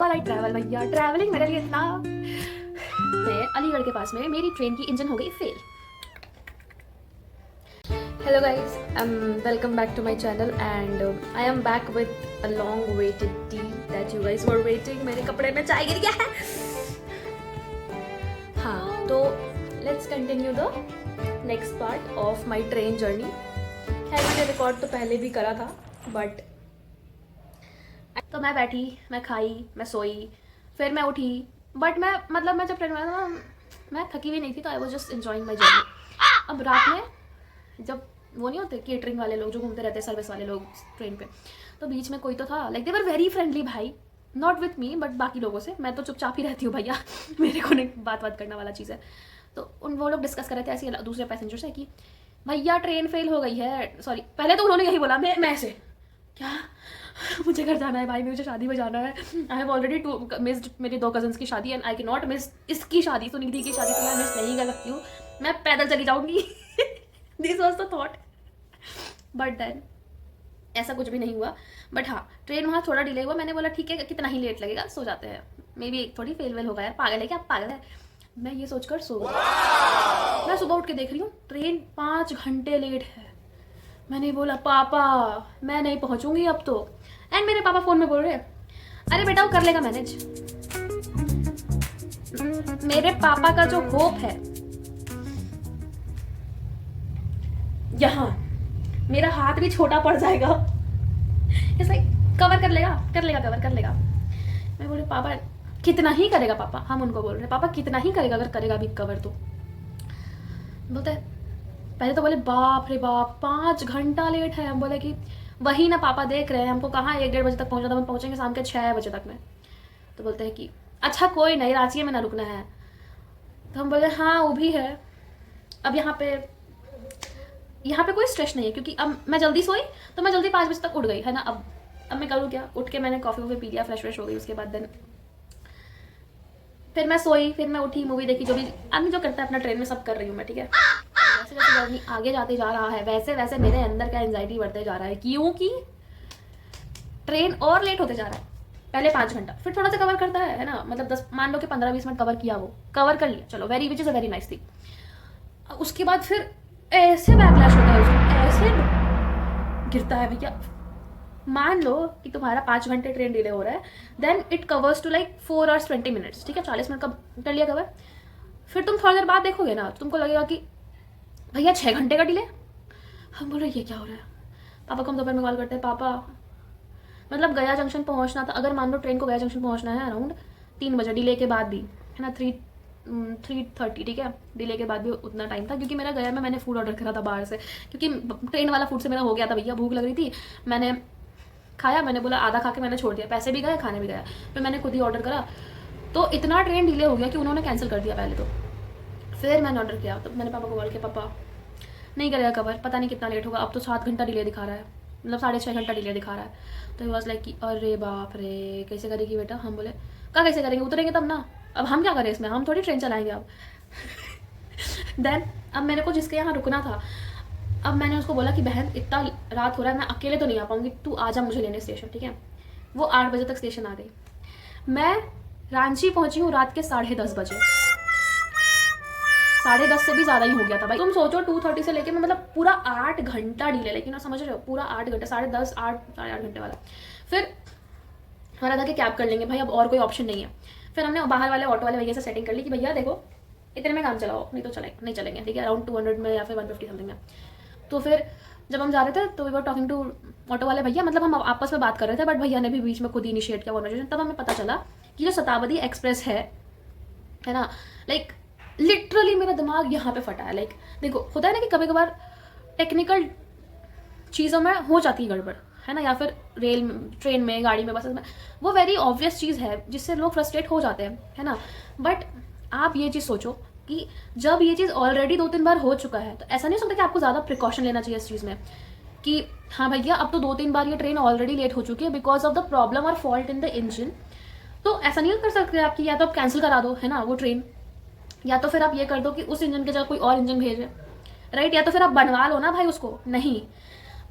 All I travel भैया, travelling मेरे लिए इतना। मैं अलीगढ़ के पास में मेरी ट्रेन की इंजन हो गई fail. Hello guys, welcome back to my channel and I am back with a long awaited tea that you guys were waiting. मेरे कपड़े में चाय गिर गया है। हाँ, तो let's continue the next part of my train journey. खैर मैंने रिकॉर्ड तो पहले भी करा था, बट तो मैं बैठी, मैं खाई, मैं सोई, फिर मैं उठी, बट मैं जब ट्रेन में ना, मैं थकी भी नहीं थी, तो I was just enjoying my journey. अब रात में जब वो नहीं होते केटरिंग वाले लोग जो घूमते रहते हैं, सर्विस वाले लोग ट्रेन पे, तो बीच में कोई तो था, like they were very friendly भाई, नॉट विथ मी बट बाकी लोगों से। मैं तो चुपचाप ही रहती हूँ भैया, मेरे को नहीं बात करना वाला चीज़ है। तो वो लोग डिस्कस कर रहे थे ऐसे दूसरे पैसेंजर से कि भैया ट्रेन फेल हो गई है, सॉरी पहले तो उन्होंने यही बोला, मैं से क्या मुझे घर जाना है भाई, मुझे शादी में जाना है, आई हैव ऑलरेडी मिस्ड मेरी 2 कजन्स की शादी and I can not miss इसकी शादी, सुनिधि की शादी तो मैं मिस नहीं कर सकती हूँ, मैं पैदल चली जाऊँगी। This was the thought, but then ऐसा कुछ भी नहीं हुआ। बट हाँ, ट्रेन वहाँ थोड़ा डिले हुआ, मैंने बोला ठीक है कितना ही लेट लगेगा, सो जाते हैं, मे बी थोड़ी फेल होगा यार, पागल है क्या, पागल है। मैं ये सोचकर सो गई। मैं सुबह उठ के देख रही हूँ ट्रेन 5 घंटे लेट है। मैंने बोला पापा मैं नहीं पहुंचूंगी अब तो, एंड मेरे पापा फोन में बोल रहे अरे बेटा वो कर लेगा मैनेज। मेरे पापा का जो होप है यहाँ, मेरा हाथ भी छोटा पड़ जाएगा, इट्स लाइक कवर कर लेगा कवर कर लेगा। मैं बोले पापा कितना ही करेगा पापा, हम उनको बोल रहे पापा कितना ही करेगा, अगर करेगा भी कवर तो। बोलते पहले तो बोले बाप रे बाप 5 घंटा लेट है। हम बोले कि वही ना पापा देख रहे हैं, हमको कहाँ 1-1:30 बजे तक पहुंचना था, हम पहुंचेंगे शाम के 6 बजे तक में। तो बोलते हैं कि अच्छा कोई नहीं, रांची में ना रुकना है। तो हम बोले हाँ वो भी है। अब यहाँ पे कोई स्ट्रेस नहीं है, क्योंकि अब मैं जल्दी सोई तो मैं जल्दी 5 बजे तक उठ गई है ना। अब मैं करूँ क्या, उठ के मैंने कॉफ़ी पी लिया, फ्रेश हो गई, उसके बाद देन फिर मैं सोई, फिर मैं उठी, मूवी देखी, जो भी आदमी जो करता है अपना ट्रेन में सब कर रही हूँ मैं, ठीक है। जैसे जैसे जर्नी आगे जाते जा रहा है वैसे वैसे मेरे अंदर का एंजाइटी बढ़ते जा रहा है, क्योंकि ट्रेन और लेट होते जा रहा है। पहले 5 घंटा, फिर थोड़ा सा कवर करता है ना, मतलब 10 मान लो कि 15-20 मिनट कवर किया, वो कवर कर लिया, चलो very which is a very nice thing. उसके बाद फिर ऐसे बैकलैश होता है, उसको ऐसे गिरता है भैया। मान लो कि तुम्हारा 5 घंटे ट्रेन डिले हो रहा है, then it covers to like 4 hours 20 minutes, ठीक है, 40 मिनट का कर लिया कवर। फिर तुम थोड़ी देर बाद देखोगे ना, तुमको लगेगा कि भैया 6 घंटे का डिले। हम बोल रहे ये क्या हो रहा है। पापा को हम दोपहर में कॉल करते हैं, पापा मतलब गया जंक्शन पहुंचना था, अगर मान लो ट्रेन को गया जंक्शन पहुंचना है अराउंड 3 बजे, डिले के बाद भी है ना 3:30, ठीक है, डिले के बाद भी उतना टाइम था, क्योंकि मेरा गया में मैंने फूड ऑर्डर करा था बाहर से, क्योंकि ट्रेन वाला फूड से मेरा हो गया था भैया, भूख लग रही थी, मैंने खाया, मैंने बोला आधा खा के मैंने छोड़ दिया, पैसे भी गए खाने भी गया, फिर मैंने खुद ही ऑर्डर करा, तो इतना ट्रेन डिले हो गया कि उन्होंने कैंसिल कर दिया पहले तो। फिर मैंने ऑर्डर किया, तो मैंने पापा को बोल के पापा नहीं करेगा कवर, पता नहीं कितना लेट होगा, अब तो 7 घंटा डिले दिखा रहा है, मतलब 6.5 घंटा डिले दिखा रहा है। तो ही वॉज लाइक कि अरे बाप रे कैसे करेगी बेटा। हम बोले क्या कैसे करेंगे, उतरेंगे तब ना, अब हम क्या करें इसमें, हम थोड़ी ट्रेन चलाएंगे अब। देन अब मेरे को जिसके यहाँ रुकना था, अब मैंने उसको बोला कि बहन इतना रात हो रहा है, मैं अकेले तो नहीं आ पाऊंगी, तू आ जा मुझे लेने स्टेशन, ठीक है। वो 8 बजे तक स्टेशन आ गई, मैं रांची पहुंची हूँ रात के 10:30 बजे, 10:30 से भी ज़्यादा ही हो गया था भाई। तुम सोचो 2:30 से लेके मैं मतलब पूरा 8 घंटा डिले, लेकिन आप समझ रहे हो पूरा 8 घंटा, 10:30 8 साढ़े 8 घंटे वाला। फिर हमारा था कि कैब कर लेंगे भाई, अब और कोई ऑप्शन नहीं है। फिर हमने बाहर वाले ऑटो वाले भैया से सेटिंग कर ली कि भैया देखो इतने में काम चलाओ, नहीं तो नहीं चलेंगे, ठीक है, अराउंड 200 में या फिर 150 समथिंग में। तो फिर जब हम जा रहे थे तो we were talking to auto वाले भैया, मतलब हम आपस में बात कर रहे थे, बट भैया ने भी बीच में खुद ही इनिशिएट किया कॉन्वर्सेशन। तब हमें पता चला कि जो शताब्दी एक्सप्रेस है ना, लाइक लिटरली मेरा दिमाग यहाँ पे फटा है। लाइक देखो होता है ना कि कभी कभार टेक्निकल चीज़ों में हो जाती है गड़बड़, है ना, या फिर ट्रेन में, गाड़ी में, बसेस में, वो वेरी ऑब्वियस चीज़ है जिससे लोग फ्रस्ट्रेट हो जाते हैं, है ना। बट आप ये चीज़ सोचो कि जब ये चीज़ ऑलरेडी 2-3 बार हो चुका है, तो ऐसा नहीं हो सकता कि आपको ज़्यादा प्रिकॉशन लेना चाहिए इस चीज़ में कि हाँ भैया अब तो 2-3 बार ये ट्रेन ऑलरेडी लेट हो चुकी है बिकॉज ऑफ द प्रॉब्लम और फॉल्ट इन द इंजन। तो ऐसा नहीं कर सकते आप कि या तो आप कैंसिल करा दो, है ना, वो ट्रेन, या तो फिर आप ये कर दो कि उस इंजन के जगह कोई और इंजन भेजे, राइट, या तो फिर आप बनवा लो ना भाई उसको। नहीं,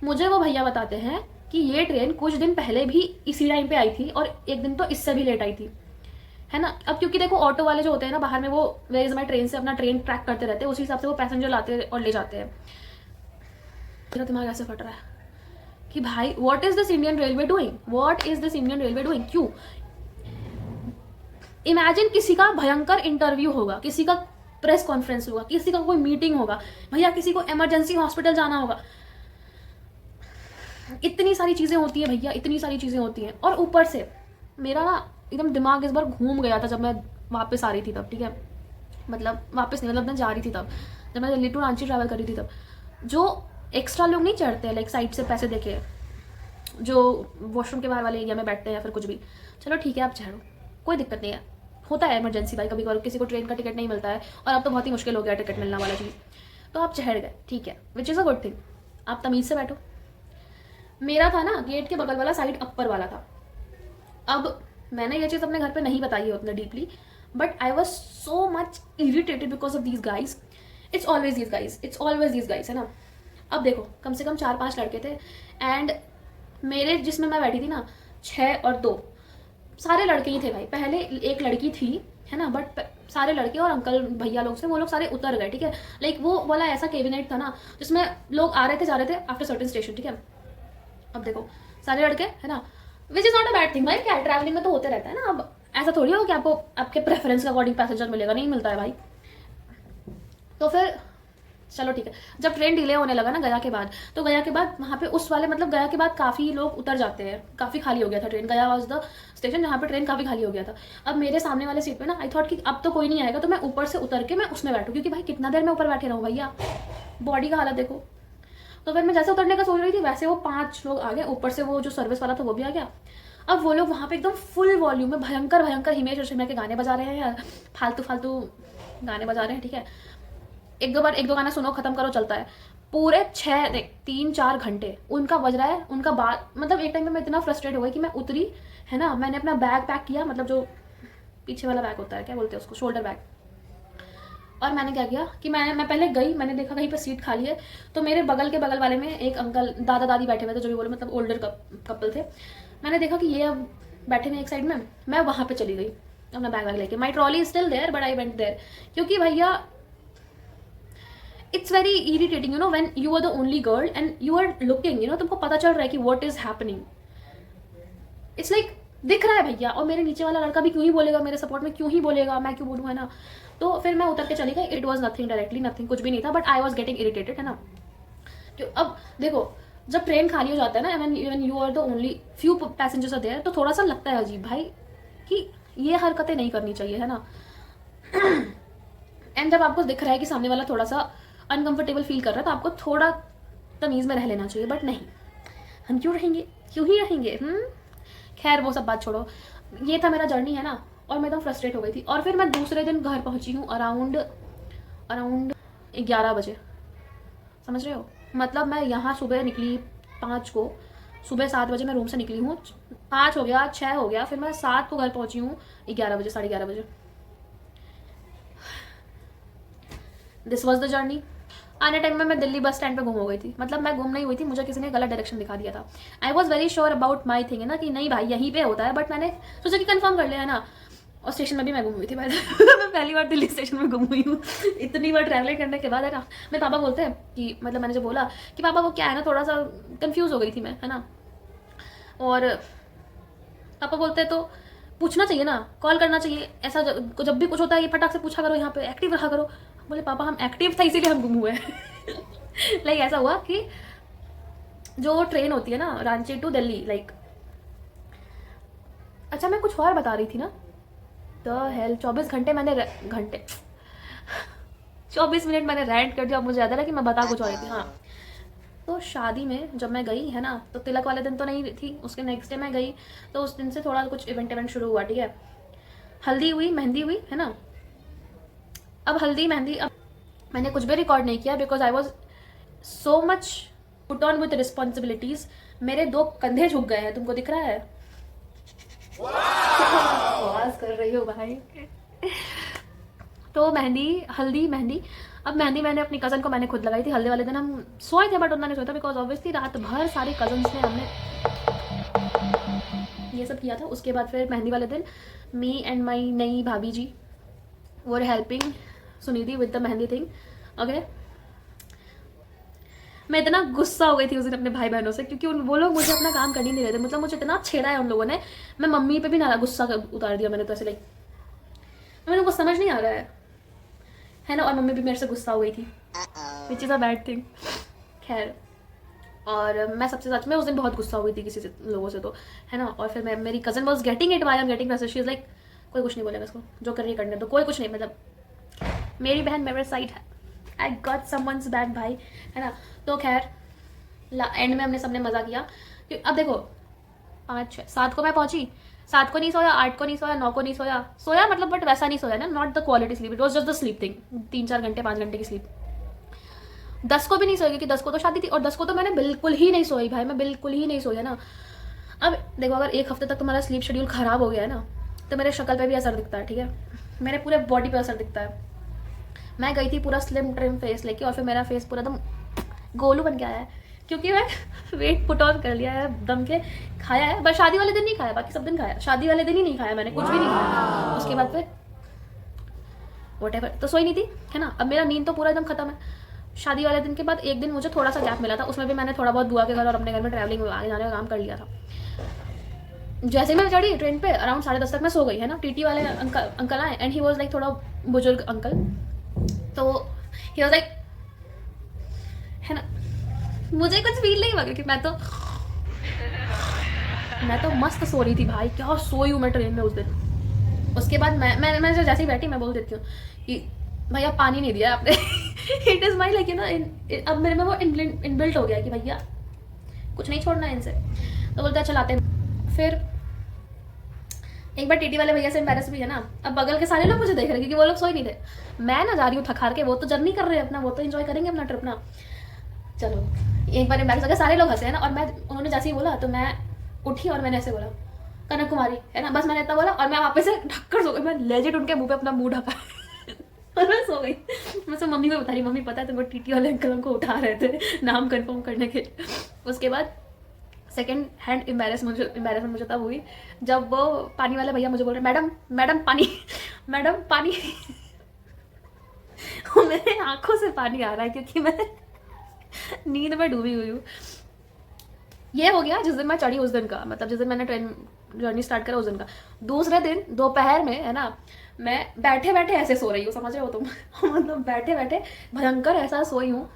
मुझे वो भैया बताते हैं कि ये ट्रेन कुछ दिन पहले भी इसी टाइम पे आई थी और एक दिन तो इससे भी लेट आई थी, है ना। अब क्योंकि देखो ऑटो वाले जो होते हैं ना बाहर में, वो वेयर इज माई ट्रेन से अपना ट्रेन ट्रैक करते रहते हैं, उसी हिसाब से वो पैसेंजर लाते और ले जाते हैं। मेरा दिमाग ऐसे फट रहा है कि भाई what is this Indian railway doing, what is this Indian railway doing. क्यों? इमेजिन किसी का भयंकर इंटरव्यू होगा, किसी का प्रेस कॉन्फ्रेंस होगा, किसी का कोई मीटिंग होगा, भैया किसी को इमरजेंसी हॉस्पिटल जाना होगा, इतनी सारी चीज़ें होती हैं भैया, इतनी सारी चीज़ें होती हैं। और ऊपर से मेरा ना एकदम दिमाग इस बार घूम गया था जब मैं वापस आ रही थी तब, ठीक है, मतलब वापस नहीं, मतलब मैं जा रही थी तब, जब मैं दिल्ली टू रांची ट्रैवल कर रही थी तब, जो एक्स्ट्रा लोग नहीं चढ़ते लाइक साइड से पैसे देके, जो वॉशरूम के बाहर वाले एरिया में बैठते हैं या फिर कुछ भी, चलो ठीक है आप चढ़ो, कोई दिक्कत नहीं है, होता है इमरजेंसी भाई, कभी कभी किसी को ट्रेन का टिकट नहीं मिलता है और अब तो बहुत ही मुश्किल हो गया टिकट मिलना वाला चीज़, तो आप चढ़ गए, ठीक है, which is a good thing, आप तमीज़ से बैठो। मेरा था ना गेट के बगल वाला साइड अपर वाला था। अब मैंने ये चीज़ अपने घर पे नहीं बताई है उतना deeply, but I was so much irritated because of these guys. It's always these guys, it's always these guys, है ना। अब देखो कम से कम 4-5 लड़के थे एंड मेरे जिसमें मैं बैठी थी ना 6 और 2 सारे लड़के ही थे भाई। पहले एक लड़की थी, है ना, बट सारे लड़के और अंकल भैया लोग थे, वो लोग सारे उतर गए, ठीक है। लाइक वो वाला ऐसा कैबिनेट था ना जिसमें लोग आ रहे थे जा रहे थे आफ्टर सर्टेन स्टेशन, ठीक है। अब देखो सारे लड़के, है ना, which is not a bad thing भाई, क्या ट्रैवलिंग में तो होते रहता है ना। अब ऐसा थोड़ी हो कि आपको आपके प्रेफरेंस के अकॉर्डिंग पैसेंजर मिलेगा, नहीं मिलता है भाई। तो फिर चलो ठीक है, जब ट्रेन डिले होने लगा ना गया के बाद, तो गया के बाद वहाँ पे उस वाले मतलब गया के बाद काफ़ी लोग उतर जाते हैं, काफ़ी खाली हो गया था ट्रेन, गया वॉज द स्टेशन जहाँ पे ट्रेन काफ़ी खाली हो गया था। अब मेरे सामने वाले सीट पे ना आई थॉट कि अब तो कोई नहीं आएगा, तो मैं ऊपर से उतर के मैं उसमें बैठूँ, क्योंकि भाई कितना देर मैं ऊपर बैठे रहूँ भैया, बॉडी का हालत देखो। तो फिर मैं जैसे उतरने का सोच रही थी वैसे वो 5 लोग आ गए, ऊपर से वो जो सर्विस वाला था वो भी आ गया। अब वो लोग वहाँ पे एकदम फुल वॉल्यूम में भयंकर भयंकर हिमेश रेशमिया के गाने बजा रहे हैं, फालतू फालतू गाने बजा रहे हैं, ठीक है। एक दो गाना सुनो खत्म करो चलता है, पूरे 3-4 घंटे उनका बज रहा है, उनका बात मतलब एक टाइम में मैं इतना फ्रस्ट्रेट हो गई कि मैं उतरी, है ना, मैंने अपना बैग पैक किया, मतलब जो पीछे वाला बैग होता है, क्या बोलते हैं उसको, शोल्डर बैग। और मैंने क्या किया कि मैं पहले गई, मैंने देखा कहीं पर सीट खाली है, तो मेरे बगल के बगल वाले में एक अंकल दादा दादी बैठे हुए थे, जो भी बोले मतलब ओल्डर कपल थे। मैंने देखा कि ये अब बैठे हुए एक साइड में, मैं वहाँ पे चली गई अपना बैग लेके। My trolley is still there but I went there, क्योंकि भैया it's very irritating you know when you are the only girl and you are looking, you know, तुमको पता चल रहा है कि what is happening. It's like दिख रहा है भैया, और मेरे नीचे वाला लड़का भी क्यों ही बोलेगा, मेरे सपोर्ट में क्यों ही बोलेगा, मैं क्यों बोलूँ, है ना। तो फिर मैं उतर के चली गई। It was nothing directly, nothing, कुछ भी नहीं था, but I was getting irritated, है ना। क्यों अब देखो जब ट्रेन खाली हो जाता है ना, even you are the only few passengers are there, तो थोड़ा सा लगता है अजीब भाई कि ये हरकतें नहीं करनी चाहिए, है ना। एंड जब आपको दिख रहा है कि सामने वाला थोड़ा सा अनकंफर्टेबल फील कर रहा है, तो आपको थोड़ा तमीज़ में रह लेना चाहिए, बट नहीं, हम क्यों रहेंगे, क्यों ही रहेंगे। खैर वो सब बात छोड़ो, ये था मेरा जर्नी, है ना। और मैं एकदम फ्रस्ट्रेट हो गई थी। और फिर मैं दूसरे दिन घर पहुंची हूँ अराउंड 11 बजे, समझ रहे हो, मतलब मैं यहाँ सुबह निकली 5 को, सुबह 7 बजे मैं रूम से निकली हूँ, 5 हो गया, 6 हो गया, फिर मैं 7 को घर पहुंची हूँ 11 बजे, 11:30 बजे। This was the journey. आने टाइम में मैं दिल्ली बस स्टैंड पे गुम हो गई थी, मतलब मैं गुम नहीं हुई थी, मुझे किसी ने गलत डायरेक्शन दिखा दिया था। I was very sure about my thing, है ना, कि नहीं भाई यहीं पे होता है, बट मैंने सोचा कि कंफर्म कर लिया, है ना। और स्टेशन में भी मैं गुम हुई थी भाई। मैं पहली बार दिल्ली स्टेशन में गुम हुई हूँ इतनी बार ट्रैवल करने के बाद, है ना। मेरे पापा बोलते हैं कि मतलब मैंने जो बोला कि पापा वो क्या है ना, थोड़ा सा कंफ्यूज हो गई थी मैं, है ना। और पापा बोलते हैं तो पूछना चाहिए ना, कॉल करना चाहिए, ऐसा जब भी कुछ होता है ये फटाक से पूछा करो, यहाँ पे एक्टिव रहा करो। बोले पापा हम एक्टिव था इसीलिए हम गुम हुए। लाइक ऐसा हुआ कि जो ट्रेन होती है ना रांची टू दिल्ली, लाइक अच्छा मैं कुछ और बता रही थी ना, द हेल 24 मिनट मैंने रैंट कर दिया। मुझे याद है कि मैं बता कुछ और रही थी। हाँ, तो शादी में जब मैं गई, है ना, तो तिलक वाले दिन तो नहीं थी, उसके नेक्स्ट डे मैं गई, तो उस दिन से थोड़ा कुछ इवेंट शुरू हुआ, ठीक है। हल्दी हुई, मेहंदी हुई, है ना। अब हल्दी मेहंदी, अब मैंने कुछ भी रिकॉर्ड नहीं किया because I was so much put on with responsibilities. मेरे 2 कंधे झुक गए हैं, तुमको दिख रहा है, आवाज कर रही हो भाई। तो हल्दी मेहंदी, अब मेहंदी मैंने अपनी कज़न को मैंने खुद लगाई थी। हल्दी वाले दिन हम सोए थे बट उतना नहीं सोया था बिकॉज ऑब्वियसली रात भर सारे कजन्स ने हमने ये सब किया था। उसके बाद फिर मेहंदी वाले दिन मी एंड माई नई भाभी ji were helping Sunidhi with the mehndi thing. Okay, मैं इतना गुस्सा हो गई थी उस दिन अपने भाई बहनों से क्योंकि वो लोग मुझे अपना काम करने नहीं रहे थे। मतलब मुझे इतना छेड़ा है उन लोगों ने, मैं मम्मी पे भी ना गुस्सा उतार दिया मैंने तो ऐसे लाइक मैंने को समझ नहीं आ रहा है ना। और मम्मी भी मेरे से गुस्सा हो गई थी which is a bad thing. खैर, और मैं सबसे सच में उस दिन बहुत गुस्सा हो गई थी किसी से लोगों से तो, है ना। और फिर मैं मेरी cousin was getting it why am getting message, she is like कोई कुछ नहीं बोलेगा इसको, जो कर रही है करने दो, कोई कुछ नहीं। मतलब मेरी बहन मेरे साइड है, आई गॉट समवन्स बैक भाई, है ना। तो खैर एंड में हमने सबने मज़ा किया। अब देखो 5 6 7 को मैं पहुंची, 7 को नहीं सोया, 8 को नहीं सोया, 9 को नहीं सोया मतलब बट वैसा नहीं सोया ना, not the quality sleep, it was just the sleep thing, 3-4 घंटे 5 घंटे की स्लीप। 10 को भी नहीं सोई क्योंकि 10 को तो शादी थी और 10 को तो मैंने बिल्कुल ही नहीं सोई भाई, मैं बिल्कुल ही नहीं सोई है ना। अब देखो अगर एक हफ्ते तक तुम्हारा स्लीप शेड्यूल ख़राब हो गया है ना तो मेरे शक्ल पे भी असर दिखता है, ठीक है, मेरे पूरे बॉडी पे असर दिखता है। मैं गई थी पूरा स्लिम ट्रिम फेस लेके और फिर मेरा फेस पूरा एकदम गोलू बन के आया है क्योंकि मैं वेट पुट ऑन कर लिया है, दम के खाया है, बस शादी वाले दिन नहीं खाया, बाकी सब दिन खाया, शादी वाले दिन ही नहीं खाया मैंने, कुछ भी नहीं खाया। उसके बाद फिर व्हाटएवर, तो सोई नहीं थी, है ना। अब मेरा नींद तो पूरा एकदम खत्म है। शादी वाले दिन के बाद एक दिन मुझे थोड़ा सा गैप मिला था, उसमें भी मैंने थोड़ा बहुत बुआ के घर और अपने घर में ट्रैवलिंग आगे जाने का काम कर लिया था। जैसे मैं चढ़ी ट्रेन पे अराउंड 10:30 तक मैं सो गई, है ना। टीटी वाले अंकल आए एंड ही वॉज लाइक थोड़ा बुजुर्ग अंकल, तो ही वॉज लाइक, है ना, मुझे कुछ फील नहीं हुआ क्योंकि मैं तो मस्त सो रही थी भाई, क्या सोई हूँ मैं ट्रेन में उस दिन। उसके बाद मैं जैसे ही बैठी मैं बोल देती हूँ कि भैया पानी नहीं दिया आपने it is my like, you know, अब मेरे में वो इनबिल्ट हो गया कि भैया कुछ नहीं छोड़ना है इनसे, तो बोलते अच्छा लाते हैं। फिर एक बार टीटी वाले भैया से एम्बैरस भी है ना, अब बगल के सारे लोग मुझे देख रहे क्योंकि वो लोग सोए नहीं थे, मैं ना जा रही हूँ थक हार के, वो तो जर्नी कर रहे हैं अपना, वो तो एंजॉय करेंगे अपना ट्रिप ना। चलो एक बार एम्बैरस हो गया, सारे लोग हंसे, है ना। और मैं, उन्होंने जैसे ही बोला तो मैं उठी और मैंने ऐसे बोला कनक कुमारी, है ना, बस मैंने इतना बोला और मैं वापस से ढककर सो गई, मैं लेजिट उनके मुंह पे अपना मुंह ढका और मैं सो गई। मैं सब मम्मी को बता रही, मम्मी पता है तुमको टीटी वाले अंकल हमको उठा रहे थे नाम कंफर्म करने के लिए। उसके बाद सेकेंड हैंड एम्बैरेसमेंट मुझे तब हुई जब वो पानी वाले भैया मुझे बोल रहे मैडम पानी मैडम पानी मेरे आंखों से पानी आ रहा है क्योंकि मैं नींद में डूबी हुई हूँ। ये हो गया जिस दिन मैं चढ़ी उस दिन का, मतलब जिस दिन मैंने ट्रेन जर्नी स्टार्ट करा उस दिन का। दूसरे दिन दोपहर में, है ना, मैं बैठे बैठे ऐसे सो रही हूँ, समझ रहे हो तुम मतलब बैठे बैठे भयंकर ऐसा सोई हूँ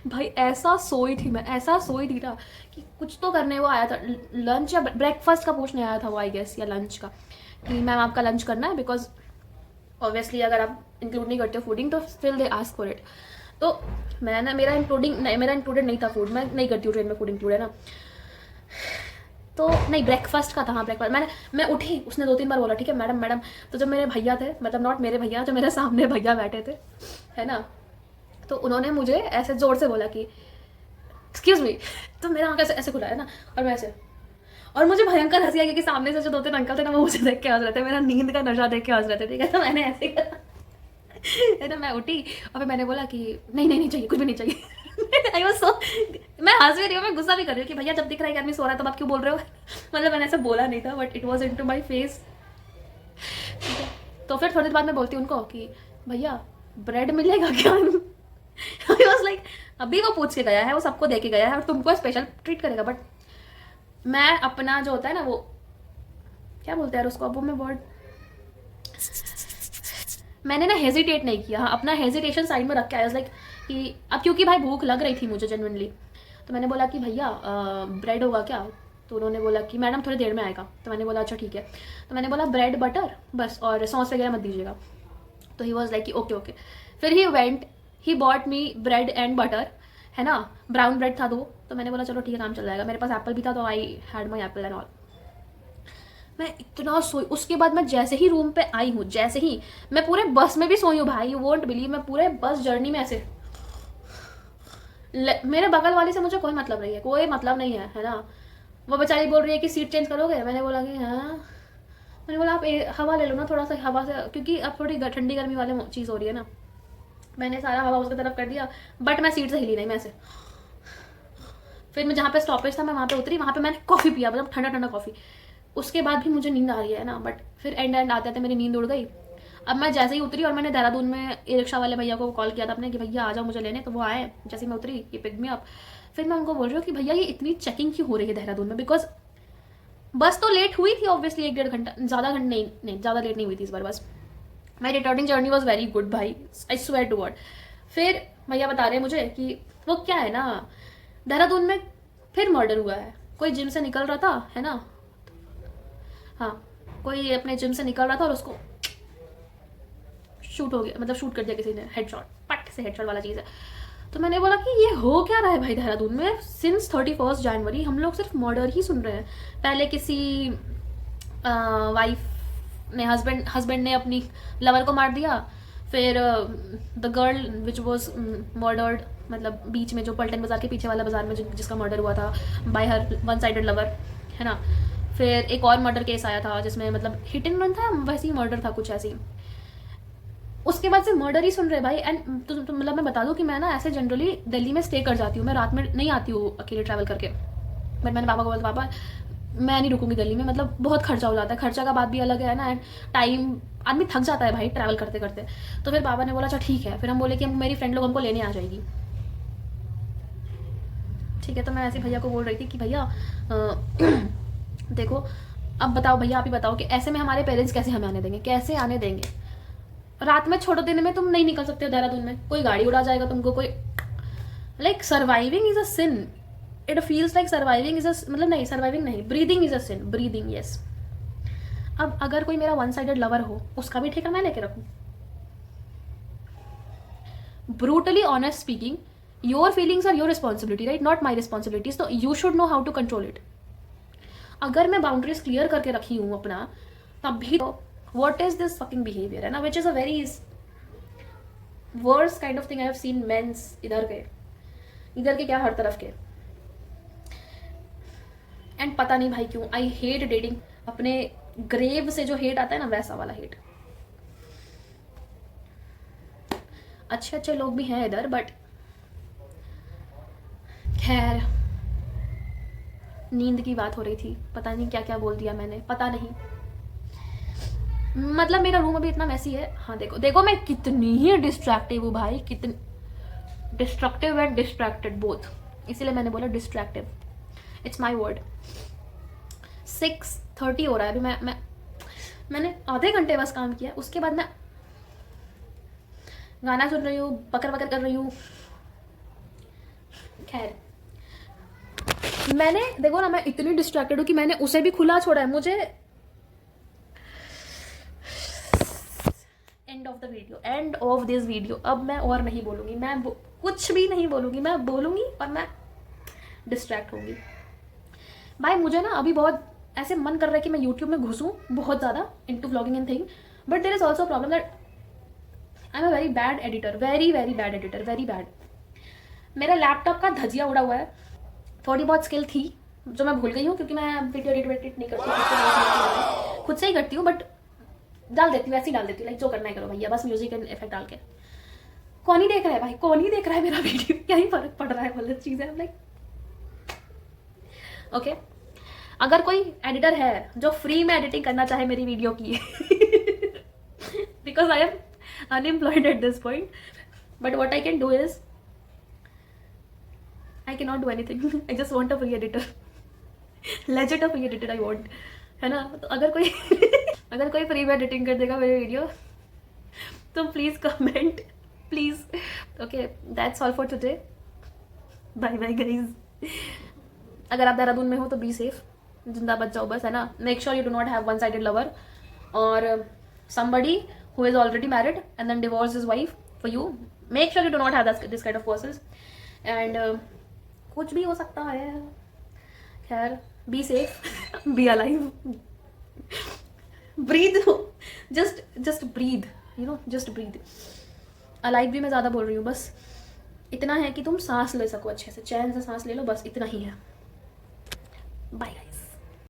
भाई, ऐसा सोई थी मैं, ऐसा सोई थी ना कि कुछ तो करने वो आया था, लंच या ब्रेकफास्ट का पूछने आया था वो, आई गेस, या लंच का, कि मैम आपका लंच करना है, बिकॉज ऑब्वियसली अगर आप इंक्लूड नहीं करते हो फूडिंग तो still they ask for it. तो मैंने मेरा इंक्लूडेड नहीं था फूड, मैं नहीं करती हूँ ट्रेन में फूड इंक्लूड, है ना। तो नहीं, ब्रेकफास्ट का था, हाँ ब्रेकफास्ट। मैं उठी, उसने 2-3 बार बोला ठीक है मैडम मैडम, तो जब मेरे भैया थे, मतलब नॉट मेरे भैया, जो मेरे सामने भैया बैठे थे, है ना, तो उन्होंने मुझे ऐसे ज़ोर से बोला कि एक्सक्यूज़ मी, तो मेरा आँख ऐसे खुला, है ना, और मैं ऐसे, और मुझे भयंकर हंसी आई क्योंकि सामने से जो 2-3 अंकल थे ना वो मुझे देख के हंस रहे थे, मेरा नींद का नशा देख के हंस रहे थे, ठीक है। तो मैंने ऐसे करा, है ना, मैं उठी और फिर मैंने बोला कि नहीं चाहिए, कुछ भी नहीं चाहिए आई वाज सो, मैं हंस भी रही हूँ, मैं गुस्सा भी कर रही हूँ कि भैया जब दिख रहा है कि आदमी सो रहा है तो आप क्यों बोल रहे हो मतलब मैंने ऐसा बोला नहीं था but it was into my face, ठीक है। तो फिर थोड़ी देर बाद मैं बोलती हूँ उनको कि भैया ब्रेड मिलेगा क्या आई वाज लाइक, अभी वो पूछ के गया है, वो सबको दे के गया है और तुमको स्पेशल ट्रीट करेगा, बट मैं अपना जो होता है ना, वो क्या बोलते हैं उसको, अब वो मैं वर्ड, मैंने ना हेजिटेट नहीं किया, हाँ अपना हेजिटेशन साइड में रख के आया लाइक कि अब क्योंकि भाई भूख लग रही थी मुझे जेन्युइनली, तो मैंने बोला कि भैया ब्रेड होगा क्या, तो उन्होंने बोला कि मैडम थोड़ी देर में आएगा, तो मैंने बोला अच्छा ठीक है, तो मैंने बोला ब्रेड बटर बस और सॉस वगैरह मत दीजिएगा, तो ही वॉज लाइक कि ओके ओके। फिर he went, he bought me bread and butter, है ना, ब्राउन ब्रेड था 2, तो मैंने बोला चलो ठीक है काम चल जाएगा, मेरे पास एप्पल भी था तो I had my Apple and all. मैं इतना सोई, उसके बाद मैं जैसे ही रूम पे आई हूँ, जैसे ही मैं पूरे बस में भी सोई हूँ भाई, यू वोंट बिलीव, मैं पूरे बस जर्नी में ऐसे, मेरे बगल वाली से मुझे कोई मतलब नहीं है, कोई मतलब नहीं है, है ना। वो बेचारी बोल रही है कि सीट चेंज करोगे, मैंने बोला कि हाँ, मैंने बोला आप हवा ले लो ना थोड़ा सा, हवा से, क्योंकि अब थोड़ी ठंडी गर्मी वाली चीज़ हो रही है ना। मैंने सारा हवा उसकी तरफ कर दिया, बट मैं सीट से हिली नहीं, मैं ऐसे। फिर मैं जहाँ पे स्टॉपेज था मैं वहाँ पे उतरी, वहाँ पे मैंने कॉफ़ी पिया, मतलब ठंडा ठंडा कॉफ़ी। उसके बाद भी मुझे नींद आ रही है ना, बट फिर एंड आते आते मेरी नींद उड़ गई। अब मैं जैसे ही उतरी, और मैंने देहरादून में ई रिक्शा वाले भैया को कॉल किया था अपने कि भैया आ जाओ मुझे लेने, तो वो आए। जैसे ही मैं उतरी, ये पिक मी अप। फिर मैं उनको बोल रही हूँ कि भैया ये इतनी चेकिंग क्यों हो रही है देहरादून में, बिकॉज बस तो लेट हुई थी ऑब्वियसली 1-1.5 घंटा, ज़्यादा घंटा नहीं ज़्यादा लेट नहीं हुई थी इस बार बस। My returning journey was very good भाई, आई स्वेयर टू गॉड। फिर भैया बता रहे हैं मुझे कि वो क्या है ना, देहरादून में फिर मर्डर हुआ है। कोई जिम से निकल रहा था, है ना, हाँ, कोई अपने जिम से निकल रहा था और उसको शूट हो गया, मतलब शूट कर दिया किसी ने, हेडशॉट, पट से हेडशॉट वाला चीज़ है। तो मैंने बोला कि ये हो क्या रहा है भाई देहरादून में, सिंस 31 जनवरी हम लोग सिर्फ मर्डर ही सुन रहे हैं। पहले किसी वाइफ ने, हस्बैंड ने अपनी लवर को मार दिया, फिर the girl which was murdered, मतलब बीच में जो पलटन बाजार के पीछे वाला बाजार में जिसका मर्डर हुआ था बाय हर वन साइडेड लवर, है ना। फिर एक और मर्डर केस आया था जिसमें मतलब हिट एंड रन था, वैसे ही मर्डर था कुछ ऐसे ही। उसके बाद से मर्डर ही सुन रहे भाई। एंड तो मतलब मैं बता दूं कि मैं ना ऐसे जनरली दिल्ली में स्टे कर जाती हूँ, मैं रात में नहीं आती हूँ अकेले ट्रैवल करके। बट मैंने पापा को बोला, पापा मैं नहीं रुकूंगी दिल्ली में, मतलब बहुत खर्चा हो जाता है, खर्चा का बात भी अलग है ना, एंड टाइम आदमी थक जाता है भाई ट्रैवल करते करते। तो फिर पापा ने बोला अच्छा ठीक है। फिर हम बोले कि मेरी फ्रेंड लोग हमको लेने आ जाएगी, ठीक है। तो मैं ऐसे भैया को बोल रही थी कि भैया देखो अब बताओ भैया, आप ही बताओ कि ऐसे में हमारे पेरेंट्स कैसे हमें आने देंगे, कैसे आने देंगे। रात में छोटे दिन में तुम नहीं निकल सकते हो देहरादून में, कोई गाड़ी उड़ा जाएगा तुमको, कोई like surviving is a sin, it feels like surviving is a, मतलब नहीं सर्वाइविंग नहीं, breathing is a sin, breathing yes. अब अगर कोई मेरा वन साइडेड लवर हो, उसका भी ठेका मैं लेके रखूं? Brutally honest speaking, your feelings are your responsibility right, not my responsibilities, तो you should know how to control it. अगर मैं बाउंड्रीज क्लियर करके रखी हूँ अपना, तब भी तो what is this fucking behavior, है ना, which is a very worst kind of thing I have seen men's इधर के क्या हर तरफ के। एंड पता नहीं भाई क्यों आई हेट डेटिंग, अपने ग्रेव से जो हेट आता है ना वैसा वाला हेट। अच्छे अच्छे लोग भी हैं इधर, बट खैर नींद की बात हो रही थी, पता नहीं क्या क्या बोल दिया मैंने, पता नहीं। मतलब मेरा रूम अभी इतना मैसी है, हाँ देखो देखो मैं कितनी ही डिस्ट्रैक्टिव हूँ भाई, कितनी डिस्ट्रक्टिव एंड डिस्ट्रैक्टेड बोथ, इसीलिए मैंने बोला डिस्ट्रैक्टिव, इट्स माई वर्ड। 6:30 हो रहा है अभी, मैंने आधे घंटे बस काम किया, उसके बाद मैं गाना सुन रही हूँ, बकर बकर कर रही हूँ। खैर मैंने देखो ना, मैं इतनी डिस्ट्रैक्टेड हूँ कि मैंने उसे भी खुला छोड़ा है। मुझे एंड ऑफ दिस वीडियो, अब मैं और नहीं बोलूँगी, मैं कुछ भी नहीं बोलूँगी, मैं बोलूँगी और मैं डिस्ट्रैक्ट होंगी भाई। मुझे ना अभी बहुत ऐसे मन कर रहा है कि मैं यूट्यूब में घुसूँ बहुत ज़्यादा into vlogging and thing, but there is also problem that I am a very bad editor, very very bad editor, very bad. मेरा लैपटॉप का धजिया उड़ा हुआ है, थोड़ी बहुत स्किल थी जो मैं भूल गई हूँ, क्योंकि मैं वीडियो एडिट नहीं करती, खुद से ही करती हूँ, बट डाल देती हूँ, ऐसे ही डाल देती हूँ, लाइक जो करना है करो भैया, बस म्यूजिक एंड इफेक्ट डाल के। कौन ही देख रहा है भाई, कौन ही देख रहा है मेरा वीडियो, क्या ही फर्क पड़ रहा है, गलत चीज़ है लाइक। ओके, अगर कोई एडिटर है जो फ्री में एडिटिंग करना चाहे मेरी वीडियो की because I am unemployed at this point, but what I can do is I can not do anything, I just want a free editor, legend a free editor I want, है ना। तो अगर कोई free में editing कर देगा मेरी video तो please comment please. Okay, that's all for today, bye bye guys. अगर आप देहरादून में हो तो बी सेफ, जिंदा बच जाओ बस, है ना। Make sure you do not have one sided lover और somebody who is already married and then divorced his wife for you. Make sure you do not have this kind of persons, and कुछ भी हो सकता है। खैर, be safe, be alive, breathe, just breathe, you know, just breathe. alive भी मैं ज़्यादा बोल रही हूँ, बस इतना है कि तुम सांस ले सको अच्छे से, चैन से सांस ले लो, बस इतना ही है। Bye guys.